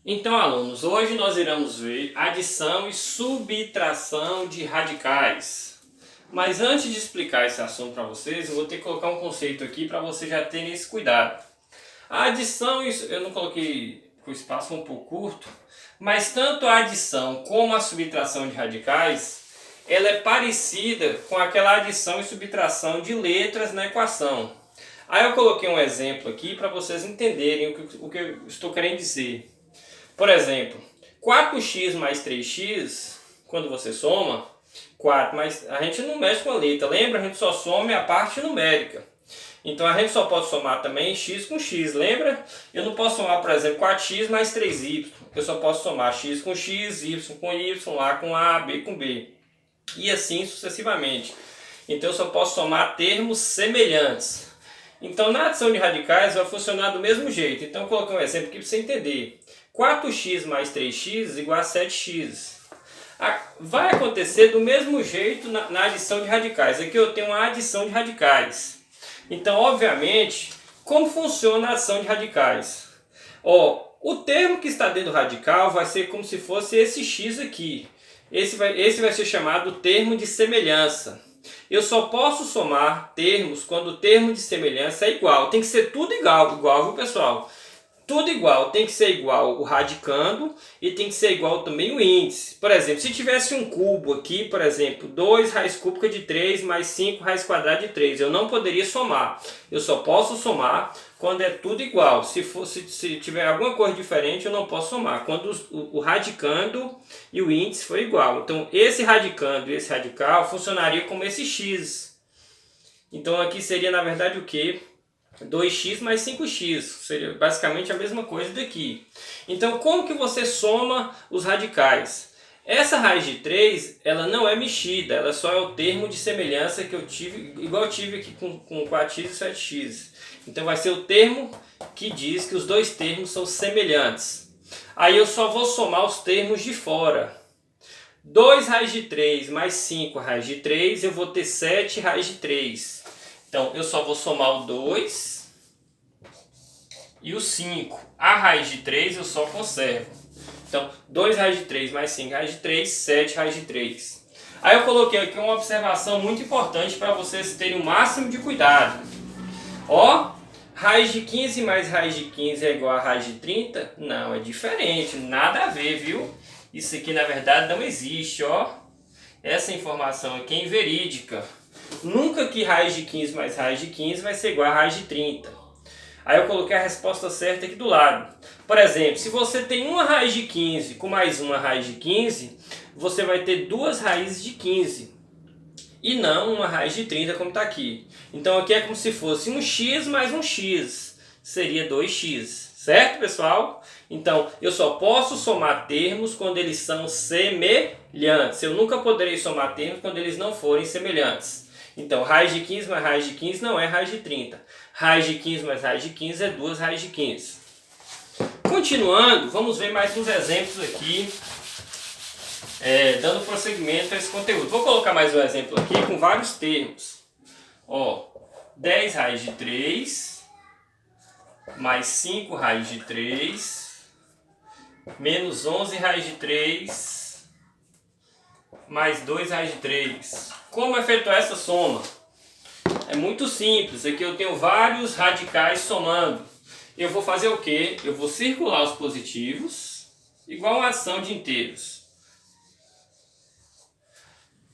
Então, alunos, hoje nós iremos ver adição e subtração de radicais. Mas antes de explicar esse assunto para vocês, eu vou ter que colocar um conceito aqui para vocês já terem esse cuidado. A adição, eu não coloquei, porque o espaço foi um pouco curto, mas tanto a adição como a subtração de radicais, ela é parecida com aquela adição e subtração de letras na equação. Aí eu coloquei um exemplo aqui para vocês entenderem o que eu estou querendo dizer. Por exemplo, 4x mais 3x, quando você soma, 4, mas a gente não mexe com a letra, lembra? A gente só soma a parte numérica. Então a gente só pode somar também x com x, lembra? Eu não posso somar, por exemplo, 4x mais 3y. Eu só posso somar x com x, y com y, a com a, b com b. E assim sucessivamente. Então eu só posso somar termos semelhantes. Então na adição de radicais vai funcionar do mesmo jeito. Então eu coloquei um exemplo aqui para você entender. 4x mais 3x igual a 7x. Vai acontecer do mesmo jeito na adição de radicais. Aqui eu tenho uma adição de radicais. Então, obviamente, como funciona a adição de radicais? O termo que está dentro do radical vai ser como se fosse esse x aqui. Esse vai ser chamado termo de semelhança. Eu só posso somar termos quando o termo de semelhança é igual. Tem que ser tudo igual, viu, pessoal? Tudo igual, tem que ser igual o radicando e tem que ser igual também o índice. Por exemplo, se tivesse um cubo aqui, por exemplo, 2 raiz cúbica de 3 mais 5 raiz quadrada de 3, eu não poderia somar. Eu só posso somar quando é tudo igual. Se tiver alguma coisa diferente, eu não posso somar. Quando o radicando e o índice for igual. Então, esse radicando e esse radical funcionaria como esse x. Então, aqui seria, na verdade, o quê? 2x mais 5x, seria basicamente a mesma coisa daqui. Então, como que você soma os radicais? Essa raiz de 3, ela não é mexida, ela só é o termo de semelhança que eu tive, igual eu tive aqui com 4x e 7x. Então, vai ser o termo que diz que os dois termos são semelhantes. Aí eu só vou somar os termos de fora. 2 raiz de 3 mais 5 raiz de 3, eu vou ter 7 raiz de 3. Então, eu só vou somar o 2 e o 5. A raiz de 3 eu só conservo. Então, 2 raiz de 3 mais 5 raiz de 3, 7 raiz de 3. Aí eu coloquei aqui uma observação muito importante para vocês terem o máximo de cuidado. Raiz de 15 mais raiz de 15 é igual a raiz de 30? Não, é diferente, nada a ver, viu? Isso aqui na verdade não existe, Essa informação aqui é inverídica. Nunca que raiz de 15 mais raiz de 15 vai ser igual a raiz de 30. Aí eu coloquei a resposta certa aqui do lado. Por exemplo, se você tem uma raiz de 15 com mais uma raiz de 15, você vai ter duas raízes de 15. E não uma raiz de 30 como está aqui. Então aqui é como se fosse um x mais um x. Seria 2x. Certo, pessoal? Então, eu só posso somar termos quando eles são semelhantes. Eu nunca poderei somar termos quando eles não forem semelhantes. Então, raiz de 15 mais raiz de 15 não é raiz de 30. Raiz de 15 mais raiz de 15 é 2 raiz de 15. Continuando, vamos ver mais uns exemplos aqui, dando prosseguimento a esse conteúdo. Vou colocar mais um exemplo aqui com vários termos. 10 raiz de 3, mais 5 raiz de 3, menos 11 raiz de 3, mais 2 raiz de 3. Como efetuar essa soma? É muito simples, aqui eu tenho vários radicais somando. Eu vou fazer o quê? Eu vou circular os positivos, igual uma ação de inteiros.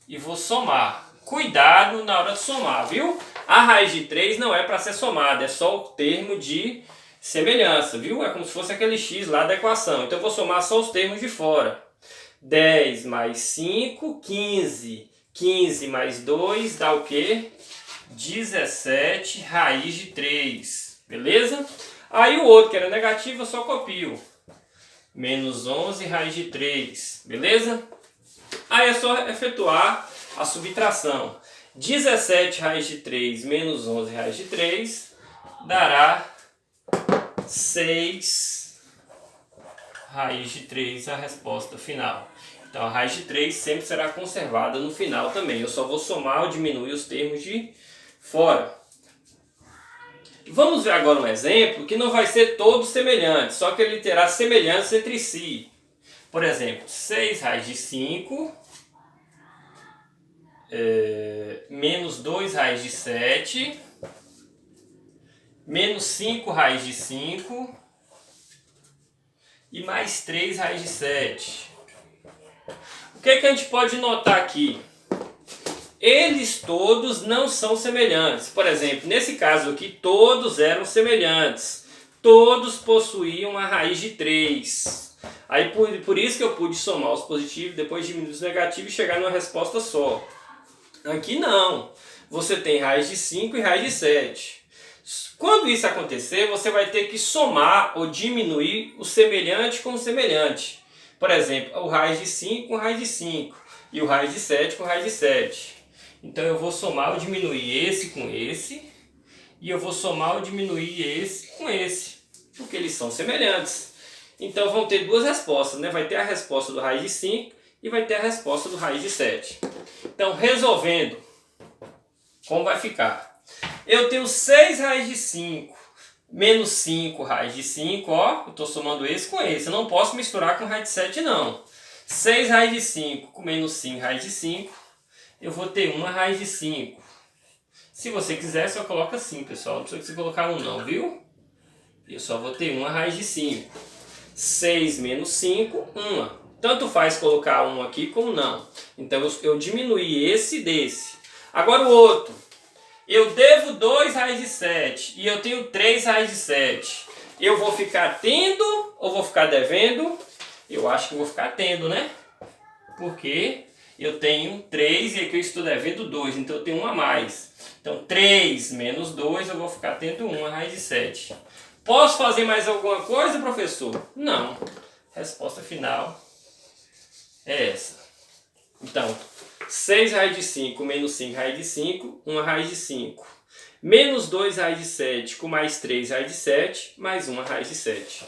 E vou somar. Cuidado na hora de somar, viu? A raiz de 3 não é para ser somada, é só o termo de semelhança, viu? É como se fosse aquele x lá da equação. Então eu vou somar só os termos de fora. 10 mais 5, 15. 15 mais 2 dá o quê? 17 raiz de 3, beleza? Aí o outro que era negativo eu só copio. Menos 11 raiz de 3, beleza? Aí é só efetuar a subtração. 17 raiz de 3 menos 11 raiz de 3 dará 6 raiz de 3, a resposta final. Então a raiz de 3 sempre será conservada no final também. Eu só vou somar ou diminuir os termos de fora. Vamos ver agora um exemplo que não vai ser todo semelhante, só que ele terá semelhanças entre si. Por exemplo, 6 raiz de 5 menos 2 raiz de 7 menos 5 raiz de 5 e mais 3 raiz de 7. O que é que a gente pode notar aqui? Eles todos não são semelhantes. Por exemplo, nesse caso aqui, todos eram semelhantes. Todos possuíam uma raiz de 3. Aí por isso que eu pude somar os positivos, depois diminuir os negativos e chegar numa resposta só. Aqui não. Você tem raiz de 5 e raiz de 7. Quando isso acontecer, você vai ter que somar ou diminuir o semelhante com o semelhante. Por exemplo, o raiz de 5 com raiz de 5 e o raiz de 7 com raiz de 7. Então eu vou somar ou diminuir esse com esse e eu vou somar ou diminuir esse com esse, porque eles são semelhantes. Então vão ter duas respostas, né? Vai ter a resposta do raiz de 5 e vai ter a resposta do raiz de 7. Então resolvendo, como vai ficar? Eu tenho 6 raiz de 5 menos 5 raiz de 5, ó, eu estou somando esse com esse. Eu não posso misturar com raiz de 7 não. 6 raiz de 5 com menos 5 raiz de 5, eu vou ter 1 raiz de 5. Se você quiser, só coloca assim, pessoal. Não precisa você colocar 1 não, viu? Eu só vou ter 1 raiz de 5. 6 menos 5, 1. Tanto faz colocar 1 aqui como não. Então eu diminuí esse desse. Agora o outro. Eu devo 2 raiz de 7 e eu tenho 3 raiz de 7. Eu vou ficar tendo ou vou ficar devendo? Eu acho que vou ficar tendo, né? Porque eu tenho 3 e aqui eu estou devendo 2, então eu tenho 1 a mais. Então 3 menos 2 eu vou ficar tendo 1 raiz de 7. Posso fazer mais alguma coisa, professor? Não. Resposta final é essa. Então, 6 raiz de 5 menos 5 raiz de 5, 1 raiz de 5. Menos 2 raiz de 7 com mais 3 raiz de 7, mais 1 raiz de 7.